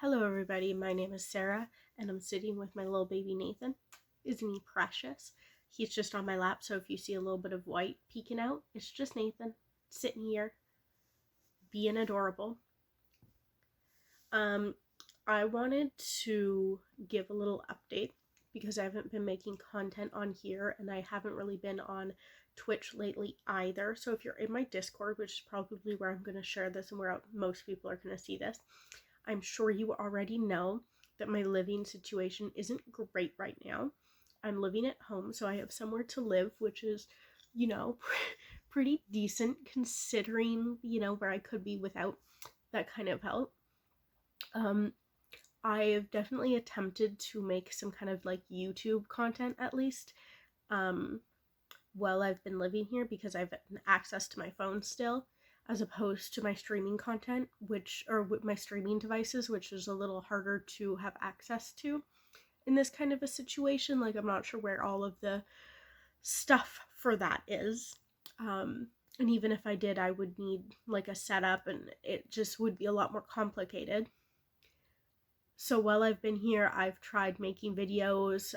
Hello everybody, my name is Sarah and I'm sitting with my little baby Nathan. Isn't he precious? He's just on my lap, so if you see a little bit of white peeking out, it's just Nathan sitting here being adorable. I wanted to give a little update because I haven't been making content on here and I haven't really been on Twitch lately either. So if you're in my Discord, which is probably where I'm going to share this and where most people are going to see this, I'm sure you already know that my living situation isn't great right now. I'm living at home, so I have somewhere to live, which is, pretty decent considering, where I could be without that kind of help. I've definitely attempted to make some kind of like YouTube content at least while I've been living here because I've access to my phone still, as opposed to my streaming content, or with my streaming devices, which is a little harder to have access to in this kind of a situation. Like, I'm not sure where all of the stuff for that is. And even if I did, I would need like a setup and it just would be a lot more complicated. So while I've been here, I've tried making videos.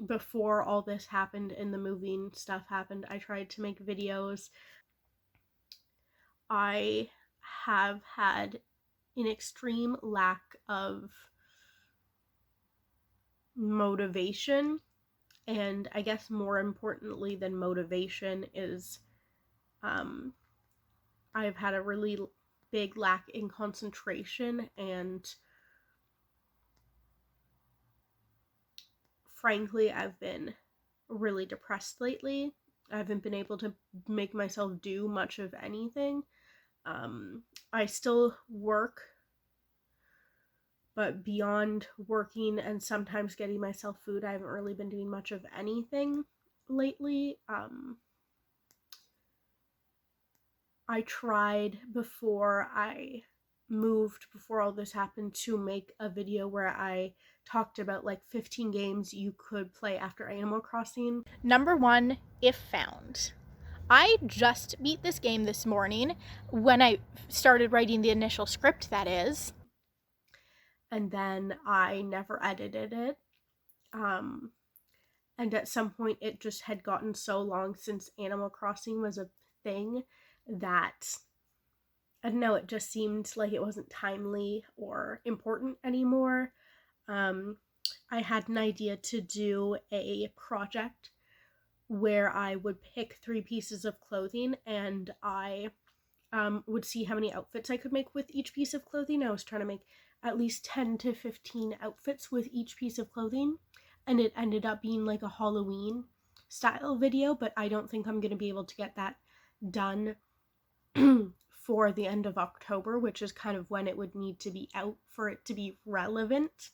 Before all this happened and the moving stuff happened, I tried to make videos. I have had an extreme lack of motivation, and I guess more importantly than motivation is I've had a really big lack in concentration, and frankly I've been really depressed lately. I haven't been able to make myself do much of anything. I still work, but beyond working and sometimes getting myself food, I haven't really been doing much of anything lately. I tried before I moved, before all this happened, to make a video where I talked about like 15 games you could play after Animal Crossing. Number 1, If Found. I just beat this game this morning when I started writing the initial script, that is. And then I never edited it. And at some point it just had gotten so long since Animal Crossing was a thing that, I don't know, it just seemed like it wasn't timely or important anymore. I had an idea to do a project where I would pick 3 pieces of clothing and I would see how many outfits I could make with each piece of clothing. I was trying to make at least 10 to 15 outfits with each piece of clothing, and it ended up being like a Halloween style video, but I don't think I'm going to be able to get that done for the end of October, which is kind of when it would need to be out for it to be relevant.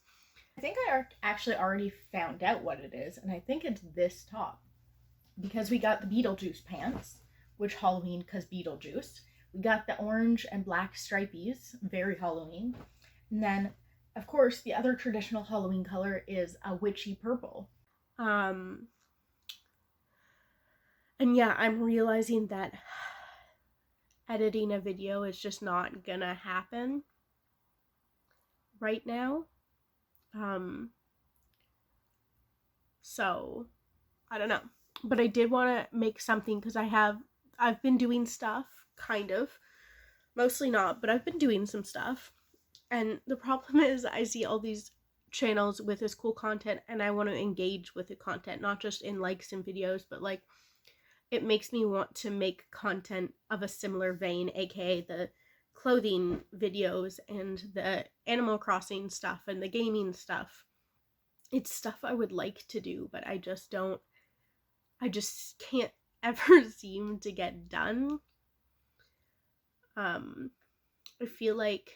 I think I actually already found out what it is, and I think it's this top. Because we got the Beetlejuice pants, which Halloween because Beetlejuice. We got the orange and black stripies, very Halloween. And then, of course, the other traditional Halloween color is a witchy purple. And yeah, I'm realizing that editing a video is just not gonna happen right now. So I don't know, but I did want to make something because I've been doing stuff, kind of, mostly not, but I've been doing some stuff, and the problem is I see all these channels with this cool content and I want to engage with the content, not just in likes and videos, but like it makes me want to make content of a similar vein, aka the clothing videos and the Animal Crossing stuff and the gaming stuff. It's stuff I would like to do, but I just can't ever seem to get done. I feel like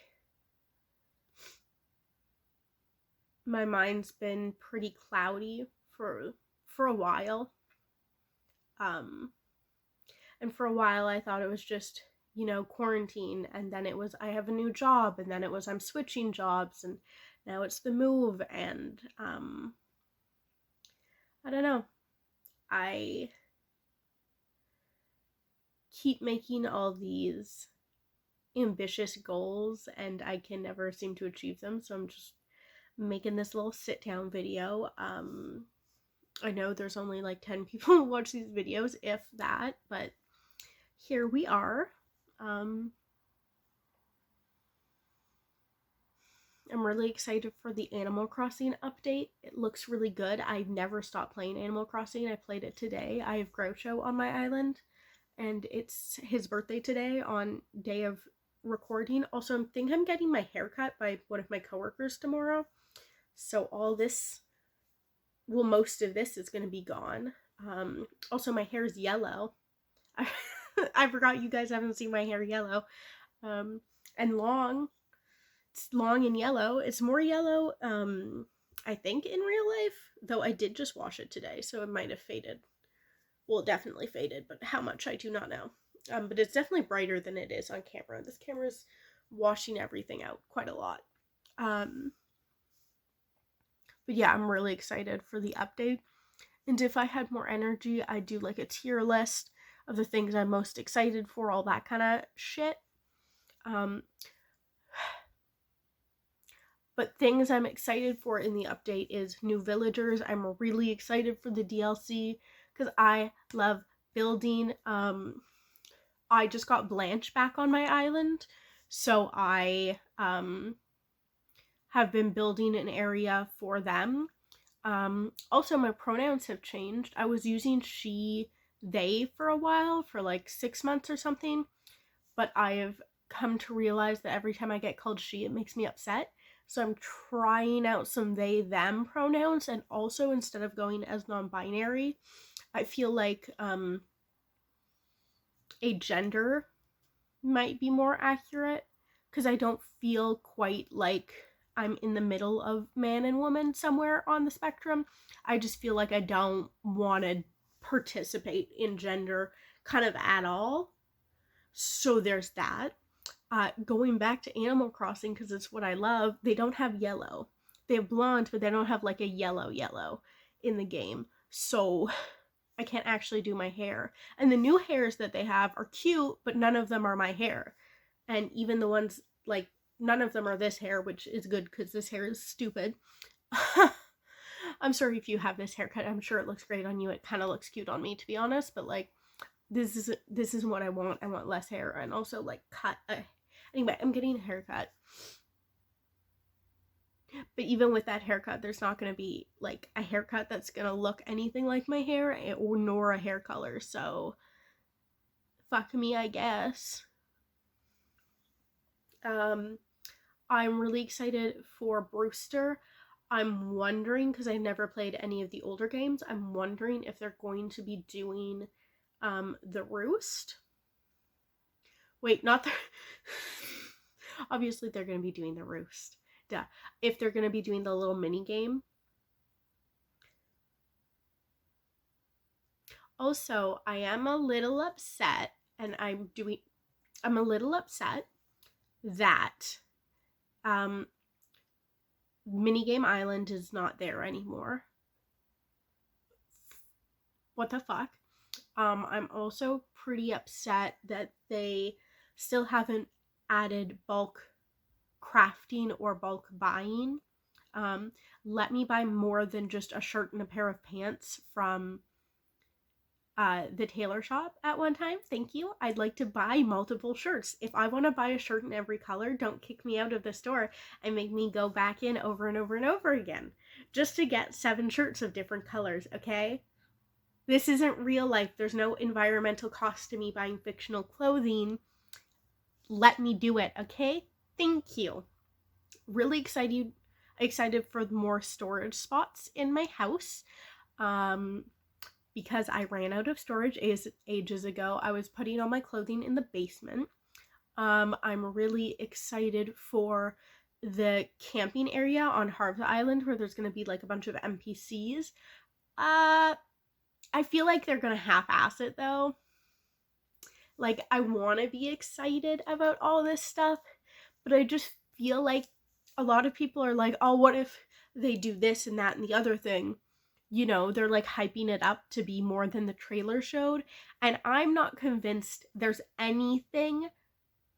my mind's been pretty cloudy for a while. And for a while I thought it was just, quarantine, and then it was I have a new job, and then it was I'm switching jobs, and now it's the move, and I don't know. I keep making all these ambitious goals and I can never seem to achieve them, so I'm just making this little sit down video. I know there's only like 10 people who watch these videos, if that, but here we are. I'm really excited for the Animal Crossing update. It looks really good. I've never stopped playing Animal Crossing. I played it today. I have Groucho on my island, and it's his birthday today on day of recording. Also, I think I'm getting my hair cut by one of my coworkers tomorrow. So all this, well, most of this is going to be gone. Also, my hair is yellow. I forgot you guys haven't seen my hair yellow. And long. It's long and yellow. It's more yellow, I think, in real life. Though I did just wash it today, so it might have faded. Well, it definitely faded, but how much I do not know. But it's definitely brighter than it is on camera. This camera's washing everything out quite a lot. But yeah, I'm really excited for the update. And if I had more energy, I'd do like a tier list of the things I'm most excited for, all that kind of shit. But things I'm excited for in the update is new villagers. I'm really excited for the DLC because I love building. I just got Blanche back on my island, so I have been building an area for them. Also, my pronouns have changed. I was using she, they for a while, for like 6 months or something, but I have come to realize that every time I get called she, it makes me upset. So I'm trying out some they, them pronouns, and also instead of going as non-binary, I feel like a gender might be more accurate, because I don't feel quite like I'm in the middle of man and woman somewhere on the spectrum. I just feel like I don't want to participate in gender kind of at all. So there's that. Going back to Animal Crossing, because it's what I love, they don't have yellow. They have blonde, but they don't have like a yellow in the game. So I can't actually do my hair. And the new hairs that they have are cute, but none of them are my hair. And even the ones, like, none of them are this hair, which is good because this hair is stupid. I'm sorry if you have this haircut. I'm sure it looks great on you. It kind of looks cute on me, to be honest, but like, this is what I want. I want less hair and also like cut. Anyway, I'm getting a haircut. But even with that haircut, there's not going to be like a haircut that's going to look anything like my hair, or nor a hair color. So fuck me, I guess. I'm really excited for Brewster. I'm wondering, because I never played any of the older games, I'm wondering if they're going to be doing the Roost. Wait, not the... Obviously, they're going to be doing the Roost. Duh. If they're going to be doing the little mini game. Also, I am a little upset, and I'm a little upset that Minigame Island is not there anymore. What the fuck? I'm also pretty upset that they still haven't added bulk crafting or bulk buying. Let me buy more than just a shirt and a pair of pants from the tailor shop at one time. Thank you. I'd like to buy multiple shirts. If I want to buy a shirt in every color, don't kick me out of the store and make me go back in over and over and over again just to get 7 shirts of different colors, okay? This isn't real life. There's no environmental cost to me buying fictional clothing. Let me do it, okay? Thank you. Really excited for more storage spots in my house. Because I ran out of storage ages ago. I was putting all my clothing in the basement. I'm really excited for the camping area on Harvest Island, where there's going to be like a bunch of NPCs. I feel like they're going to half-ass it though. Like, I want to be excited about all this stuff, but I just feel like a lot of people are like, oh, what if they do this and that and the other thing? You know, they're like hyping it up to be more than the trailer showed. And I'm not convinced there's anything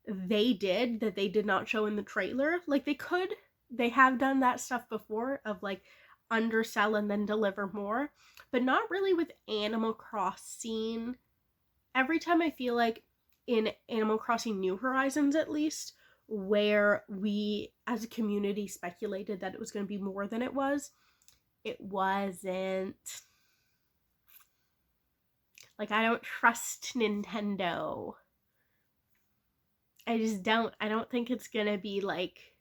they did that they did not show in the trailer. Like, they have done that stuff before of like undersell and then deliver more, but not really with Animal Crossing. Every time I feel like in Animal Crossing New Horizons, at least, where we as a community speculated that it was going to be more than it wasn't. Like, I don't trust Nintendo. I just don't. I don't think it's going to be like,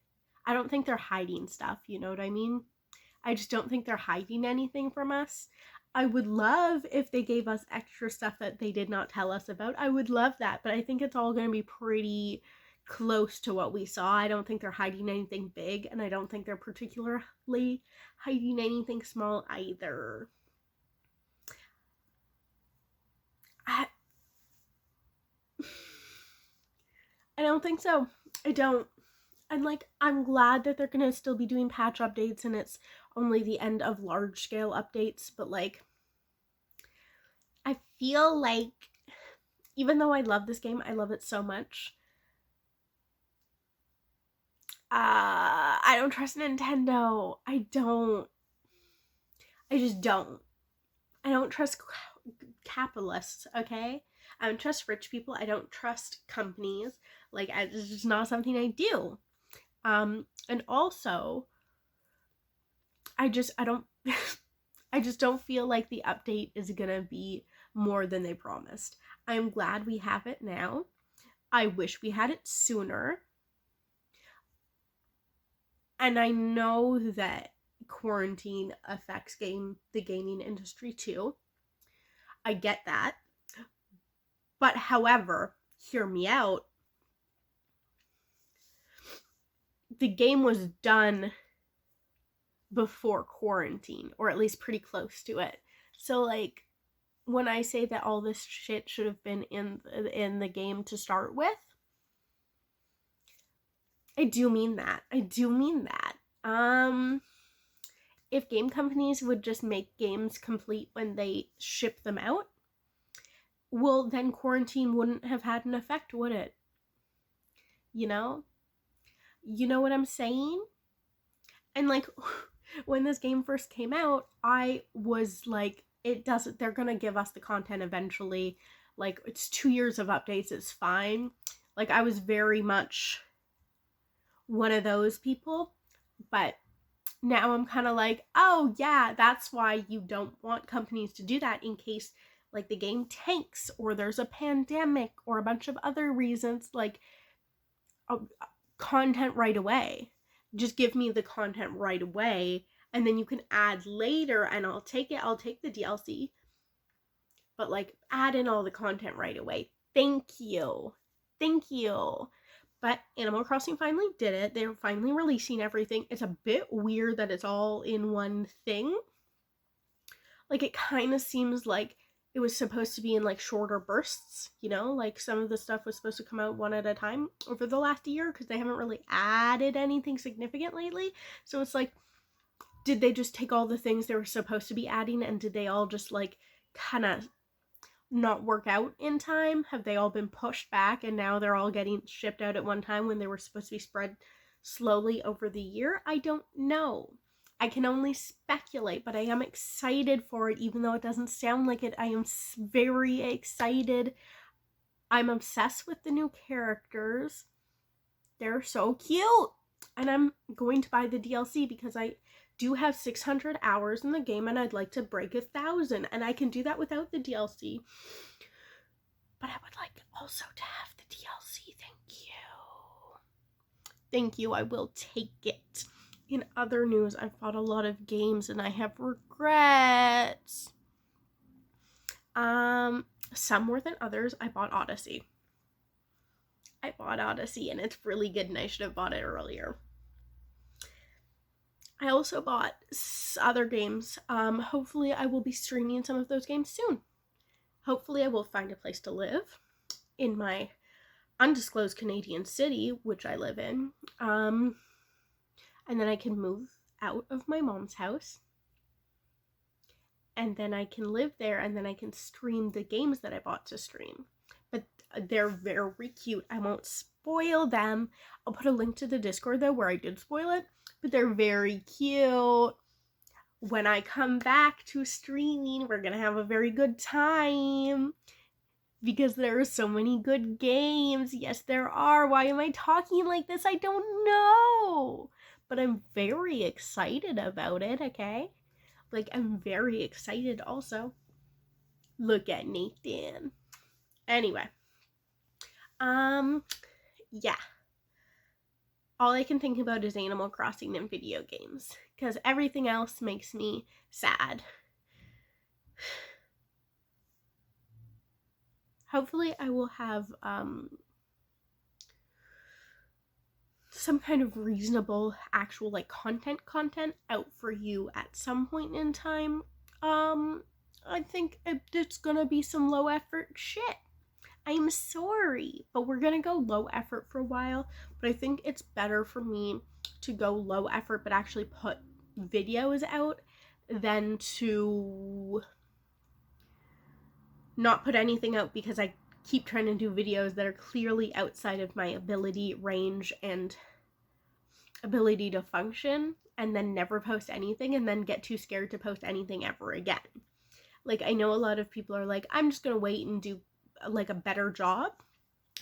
I don't think they're hiding stuff, you know what I mean? I just don't think they're hiding anything from us. I would love if they gave us extra stuff that they did not tell us about. I would love that, but I think it's all going to be pretty close to what we saw. I don't think they're hiding anything big, and I don't think they're particularly hiding anything small either. I don't think so. I don't. And like, I'm glad that they're gonna still be doing patch updates and it's only the end of large scale updates, but like, I feel like even though I love this game, I love it so much, I don't trust Nintendo. I just don't. I don't trust capitalists, okay? I don't trust rich people. I don't trust companies. Like, it's just not something I do. And also, I don't I just don't feel like the update is gonna be more than they promised. I'm glad we have it now. I wish we had it sooner. And I know that quarantine affects the gaming industry too. I get that. But however, hear me out. The game was done before quarantine, or at least pretty close to it. So like, when I say that all this shit should have been in the game to start with, I do mean that. If game companies would just make games complete when they ship them out, well, then quarantine wouldn't have had an effect, would it? You know? You know what I'm saying? And like, when this game first came out, I was like, they're gonna give us the content eventually. Like, it's 2 years of updates, it's fine. Like, I was very much one of those people, but now I'm kind of like, oh yeah, that's why you don't want companies to do that, in case like the game tanks or there's a pandemic or a bunch of other reasons. Like, content right away. Just give me the content right away, and then you can add later, and I'll take the DLC, but like, add in all the content right away. Thank you. But Animal Crossing finally did it. They're finally releasing everything. It's a bit weird that it's all in one thing. Like, it kind of seems like it was supposed to be in like shorter bursts, you know? Like, some of the stuff was supposed to come out one at a time over the last year, because they haven't really added anything significant lately. So it's like, did they just take all the things they were supposed to be adding, and did they all just like kind of not work out in time? Have they all been pushed back and now they're all getting shipped out at one time when they were supposed to be spread slowly over the year? I don't know. I can only speculate, but I am excited for it, even though it doesn't sound like it. I am very excited. I'm obsessed with the new characters. They're so cute. And I'm going to buy the DLC because I do have 600 hours in the game and I'd like to break 1,000, and I can do that without the DLC. But I would like also to have the DLC. Thank you. I will take it. In other news, I've bought a lot of games and I have regrets. Some more than others. I bought Odyssey. And it's really good, and I should have bought it earlier. I also bought other games. Hopefully I will be streaming some of those games soon. Hopefully I will find a place to live in my undisclosed Canadian city, which I live in. And then I can move out of my mom's house. And then I can live there, and then I can stream the games that I bought to stream. But they're very cute. I won't spoil them. I'll put a link to the Discord though where I did spoil it, but they're very cute. When I come back to streaming, we're gonna have a very good time because there are so many good games. Yes, there are. Why am I talking like this? I don't know. But I'm very excited about it, okay? Like, I'm very excited also. Look at Nathan. Anyway. Yeah. All I can think about is Animal Crossing and video games, because everything else makes me sad. Hopefully I will have some kind of reasonable actual like content out for you at some point in time. I think it's gonna be some low effort shit. I'm sorry, but we're gonna go low effort for a while. But I think it's better for me to go low effort but actually put videos out than to not put anything out because I keep trying to do videos that are clearly outside of my ability range and ability to function, and then never post anything and then get too scared to post anything ever again. Like, I know a lot of people are like, I'm just gonna wait and do like a better job.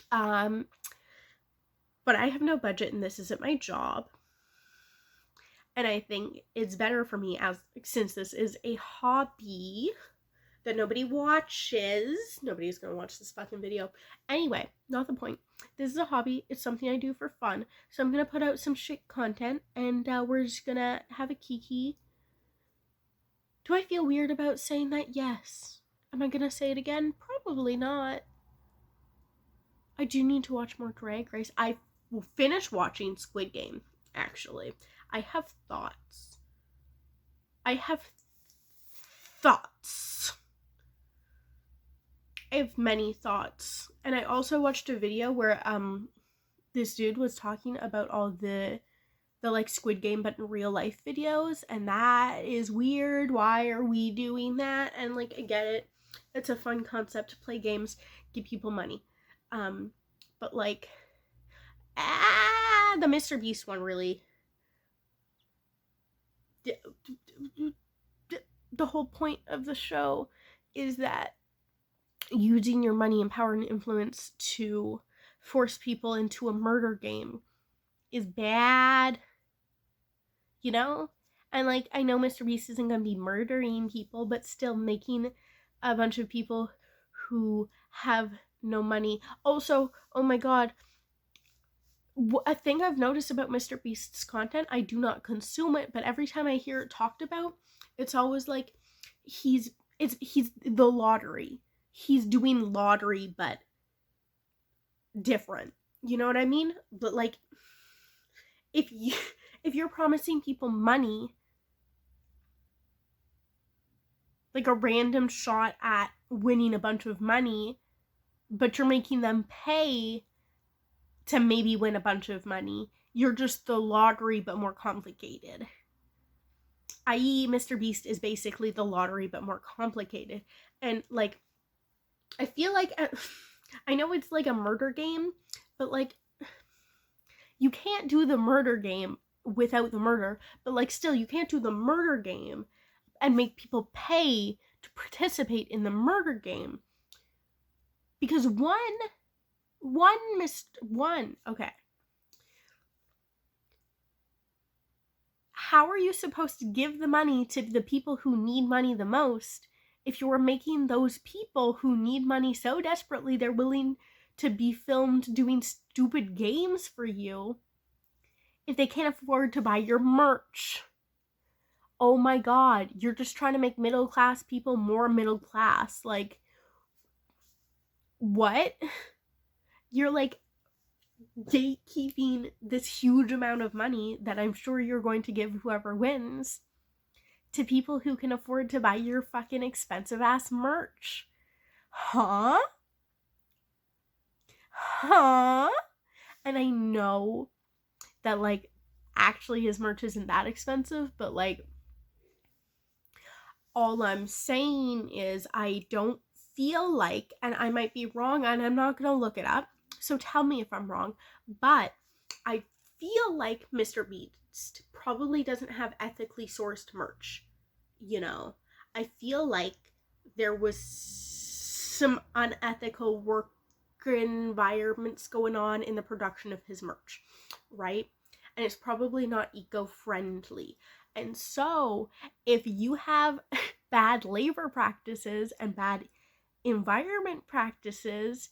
But I have no budget and this isn't my job. And I think it's better for me, as since this is a hobby that nobody watches. Nobody's gonna watch this fucking video. Anyway, not the point. This is a hobby. It's something I do for fun. So I'm gonna put out some shit content and we're just gonna have a kiki. Do I feel weird about saying that? Yes. Am I gonna say it again? Probably not. I do need to watch more Drag Race. I will finish watching Squid Game, actually. I have thoughts. I have many thoughts. And I also watched a video where this dude was talking about all the like Squid Game but in real life videos, and that is weird. Why are we doing that? And like, I get it. It's a fun concept to play games, give people money. But like, the Mr. Beast one really, the whole point of the show is that using your money and power and influence to force people into a murder game is bad, you know? And like, I know Mr. Beast isn't gonna be murdering people, but still making a bunch of people who have no money. Also, oh my god, a thing I've noticed about Mr. Beast's content, I do not consume it, but every time I hear it talked about, it's always like he's the lottery. He's doing lottery, but different. You know what I mean? But like, if you're promising people money, like a random shot at winning a bunch of money, but you're making them pay to maybe win a bunch of money, you're just the lottery but more complicated. I.e., Mr. Beast is basically the lottery but more complicated. And like, I feel like, I know it's like a murder game, but like, you can't do the murder game without the murder, but like, still, you can't do the murder game and make people pay to participate in the murder game. Because okay. How are you supposed to give the money to the people who need money the most if you're making those people who need money so desperately they're willing to be filmed doing stupid games for you if they can't afford to buy your merch? Oh my god, you're just trying to make middle class people more middle class. Like, what? You're like gatekeeping this huge amount of money that I'm sure you're going to give whoever wins to people who can afford to buy your fucking expensive ass merch. Huh? And I know that like actually his merch isn't that expensive, but like, all I'm saying is I don't feel like, and I might be wrong and I'm not gonna look it up, So tell me if I'm wrong, but I feel like Mr. Beast probably doesn't have ethically sourced merch. You know, I feel like there was some unethical work environments going on in the production of his merch, right? And it's probably not eco-friendly. And so, if you have bad labor practices and bad environment practices,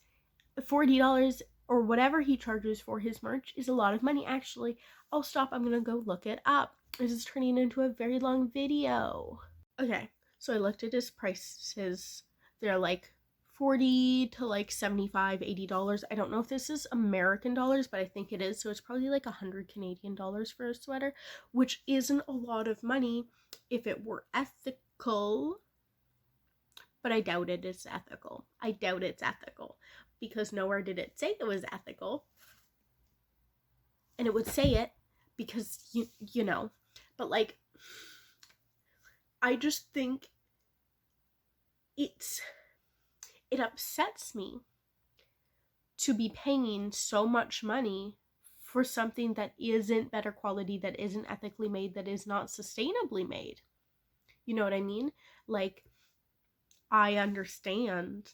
$40 or whatever he charges for his merch is a lot of money. Actually, I'll stop. I'm gonna go look it up. This is turning into a very long video. Okay, so I looked at his prices. They're like $40 to like $75, $80. I don't know if this is American dollars, but I think it is. So it's probably like 100 Canadian dollars for a sweater, which isn't a lot of money if it were ethical. But I doubt it is ethical. I doubt it's ethical because nowhere did it say it was ethical. And it would say it because, you know, but like, I just think it upsets me to be paying so much money for something that isn't better quality, that isn't ethically made, that is not sustainably made. You know what I mean? Like, I understand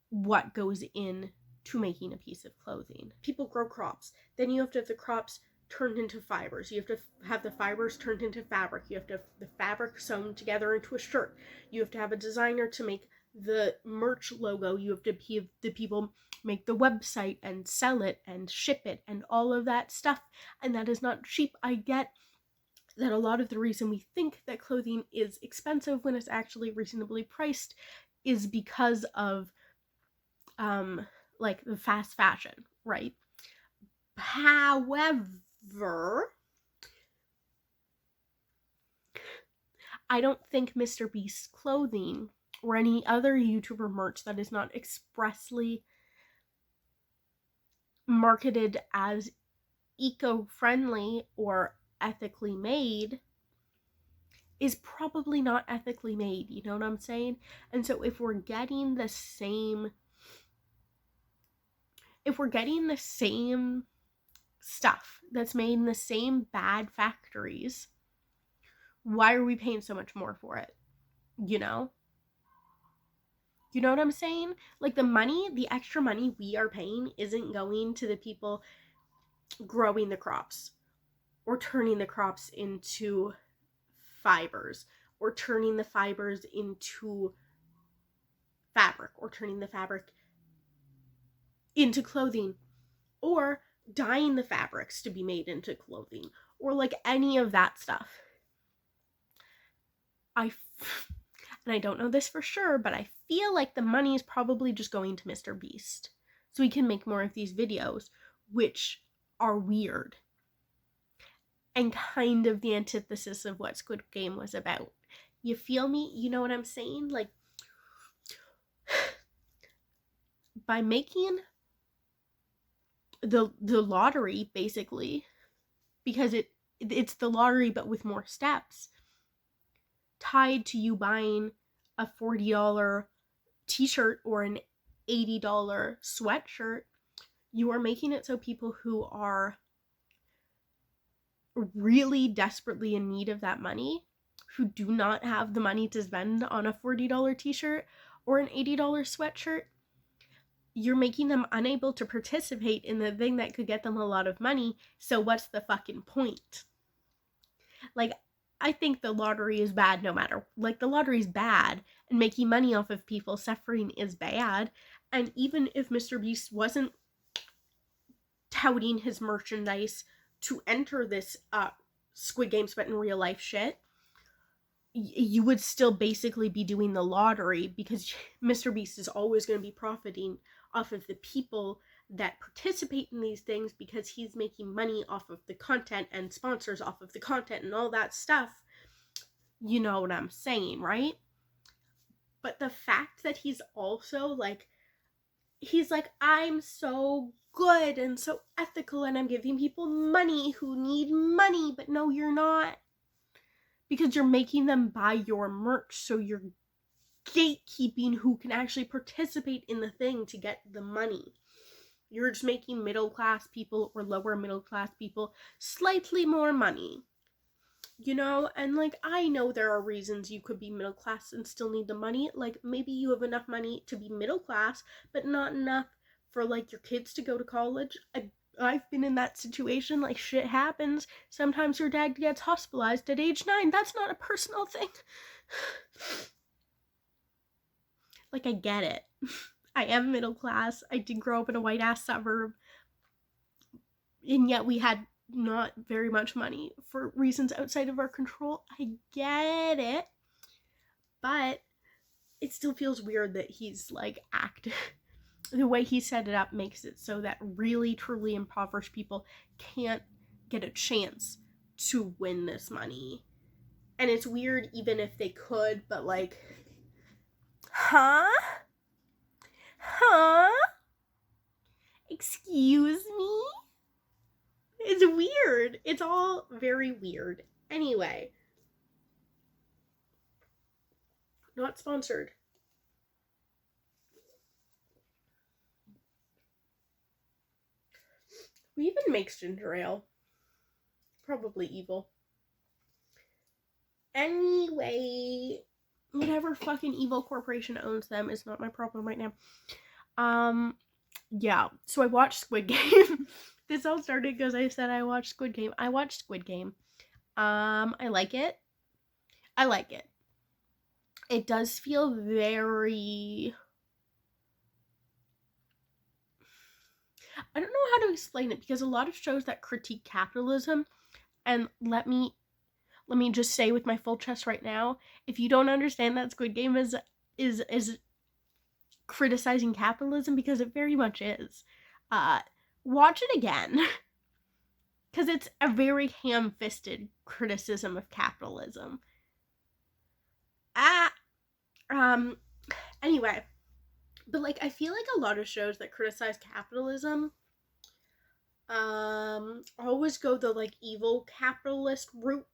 what goes in to making a piece of clothing. People grow crops. Then you have to have the crops turned into fibers. You have to have the fibers turned into fabric. You have to have the fabric sewn together into a shirt. You have to have a designer to make the merch logo. You have to have the people make the website and sell it and ship it and all of that stuff. And that is not cheap. I get that a lot of the reason we think that clothing is expensive when it's actually reasonably priced is because of like the fast fashion, right? However, I don't think Mr. Beast's clothing or any other YouTuber merch that is not expressly marketed as eco-friendly or ethically made is probably not ethically made, you know what I'm saying? And so if we're getting the same stuff that's made in the same bad factories, why are we paying so much more for it? You know what I'm saying? Like, the extra money we are paying isn't going to the people growing the crops or turning the crops into fibers or turning the fibers into fabric or turning the fabric into clothing or dyeing the fabrics to be made into clothing or like any of that stuff. And I don't know this for sure, but I feel like the money is probably just going to Mr. Beast so he can make more of these videos, which are weird and kind of the antithesis of what Squid Game was about. You feel me? You know what I'm saying? Like, by making the lottery, basically, because it's the lottery but with more steps, tied to you buying a $40 t-shirt or an $80 sweatshirt, you are making it so people who are really desperately in need of that money, who do not have the money to spend on a $40 t-shirt or an $80 sweatshirt, you're making them unable to participate in the thing that could get them a lot of money. So what's the fucking point? Like, I think the lottery is bad no matter. Like, the lottery's bad, and making money off of people suffering is bad. And even if Mr. Beast wasn't touting his merchandise to enter this Squid Games but in real life shit, you would still basically be doing the lottery because Mr. Beast is always going to be profiting off of the people that participate in these things because he's making money off of the content and sponsors off of the content and all that stuff. You know what I'm saying, right? But the fact that he's also like, I'm so good and so ethical and I'm giving people money who need money, but no, you're not. Because you're making them buy your merch, so you're gatekeeping who can actually participate in the thing to get the money. You're just making middle class people or lower middle class people slightly more money. You know, and like, I know there are reasons you could be middle class and still need the money. Like, maybe you have enough money to be middle class, but not enough for like your kids to go to college. I've been in that situation. Like, shit happens. Sometimes your dad gets hospitalized at age 9. That's not a personal thing. Like, I get it. I am middle class. I did grow up in a white ass suburb. And yet we had not very much money for reasons outside of our control. I get it. But it still feels weird that he's like the way he set it up makes it so that really truly impoverished people can't get a chance to win this money. And it's weird even if they could, but like, huh? Excuse me? It's weird. It's all very weird. Anyway. Not sponsored. We even makes ginger ale. Probably evil. Anyway, whatever fucking evil corporation owns them is not my problem right now. Yeah, so I watched Squid Game. This all started because I said I watched Squid Game. I watched Squid Game. I like it. It does feel very... I don't know how to explain it, because a lot of shows that critique capitalism, and let me just say with my full chest right now, if you don't understand that Squid Game is criticizing capitalism, because it very much is, watch it again. Because it's a very ham-fisted criticism of capitalism. Anyway. But, like, I feel like a lot of shows that criticize capitalism, always go the, like, evil capitalist route.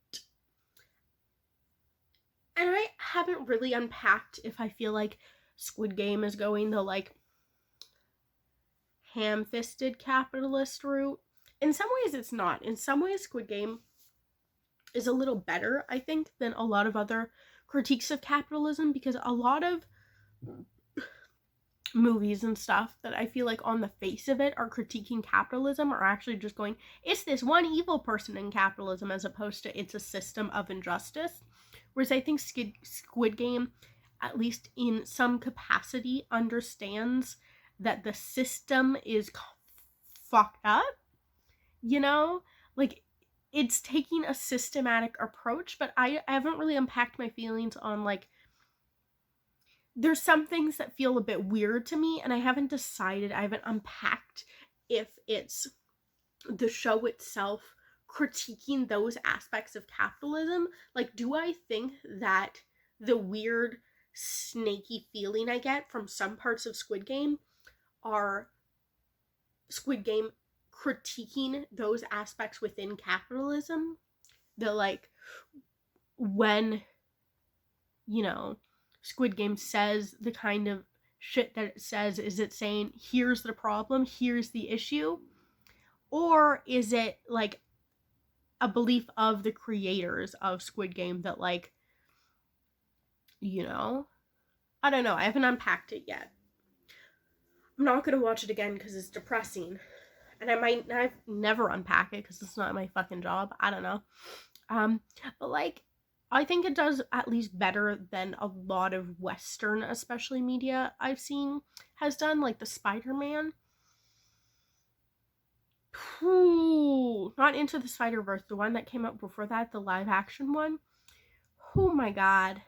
And I haven't really unpacked if I feel like Squid Game is going the, like, ham-fisted capitalist route. In some ways, it's not. In some ways, Squid Game is a little better, I think, than a lot of other critiques of capitalism, because a lot of movies and stuff that I feel like on the face of it are critiquing capitalism are actually just going, it's this one evil person in capitalism, as opposed to it's a system of injustice. Whereas I think Squid Game, at least in some capacity, understands that the system is fucked up. You know? Like, it's taking a systematic approach, but I haven't really unpacked my feelings on, like, there's some things that feel a bit weird to me, and I haven't decided, I haven't unpacked if it's the show itself critiquing those aspects of capitalism. Like, do I think that the weird, snaky feeling I get from some parts of Squid Game are Squid Game critiquing those aspects within capitalism? The, like, when, you know, Squid Game says the kind of shit that it says, is it saying, here's the problem, here's the issue? Or is it, like, a belief of the creators of Squid Game that, like, you know? I don't know, I haven't unpacked it yet. I'm not gonna watch it again because it's depressing. And I've never unpack it because it's not my fucking job. I don't know. But, like, I think it does at least better than a lot of Western, especially media I've seen, has done, like the Spider-Man. Not Into the Spider-Verse, the one that came out before that, the live-action one. Oh my god.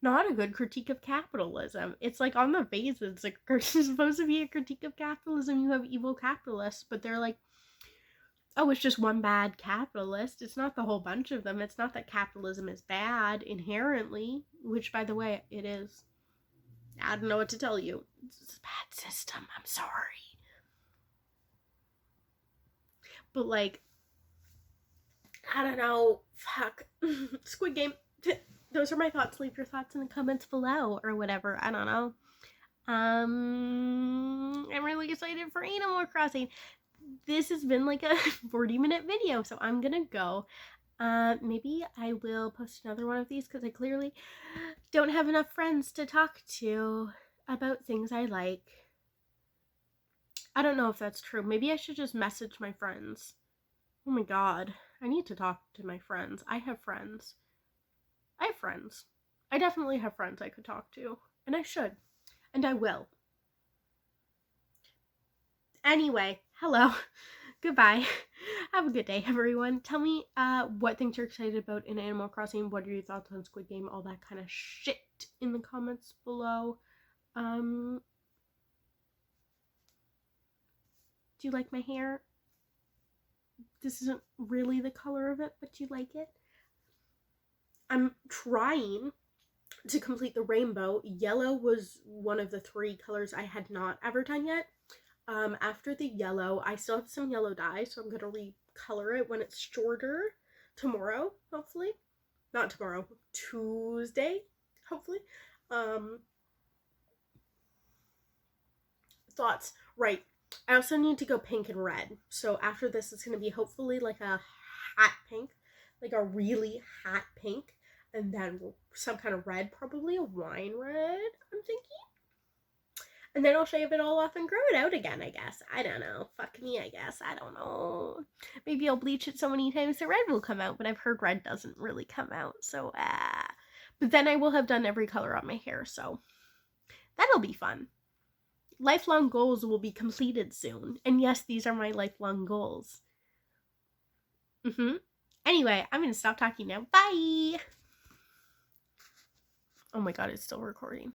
Not a good critique of capitalism. It's like, on the face, it's like, it's supposed to be a critique of capitalism. You have evil capitalists, but they're like, oh, it's just one bad capitalist. It's not the whole bunch of them. It's not that capitalism is bad inherently, which, by the way, it is. I don't know what to tell you. It's a bad system. I'm sorry. But, like, I don't know. Fuck. Squid Game. Those are my thoughts. Leave your thoughts in the comments below or whatever. I don't know. I'm really excited for Animal Crossing. This has been like a 40-minute video, so I'm gonna go. Maybe I will post another one of these because I clearly don't have enough friends to talk to about things I like. I don't know if that's true. Maybe I should just message my friends. Oh my god, I need to talk to my friends. I have friends. I have friends. I definitely have friends I could talk to, and I should, and I will. Anyway, hello. Goodbye. Have a good day, everyone. Tell me what things you're excited about in Animal Crossing. What are your thoughts on Squid Game? All that kind of shit in the comments below. Do you like my hair? This isn't really the color of it, but do you like it? I'm trying to complete the rainbow. Yellow was one of the 3 colors I had not ever done yet. After the yellow, I still have some yellow dye, so I'm gonna recolor it when it's shorter tomorrow, hopefully. Not tomorrow, Tuesday, hopefully. Thoughts, right. I also need to go pink and red. So after this, it's gonna be hopefully like a hot pink, like a really hot pink, and then some kind of red, probably a wine red, I'm thinking. And then I'll shave it all off and grow it out again, I guess. I don't know. Fuck me, I guess. I don't know. Maybe I'll bleach it so many times the red will come out, but I've heard red doesn't really come out, so But then I will have done every color on my hair, so that'll be fun. Lifelong goals will be completed soon. And yes, these are my lifelong goals. Anyway, I'm gonna stop talking now. Bye! Oh my god, it's still recording.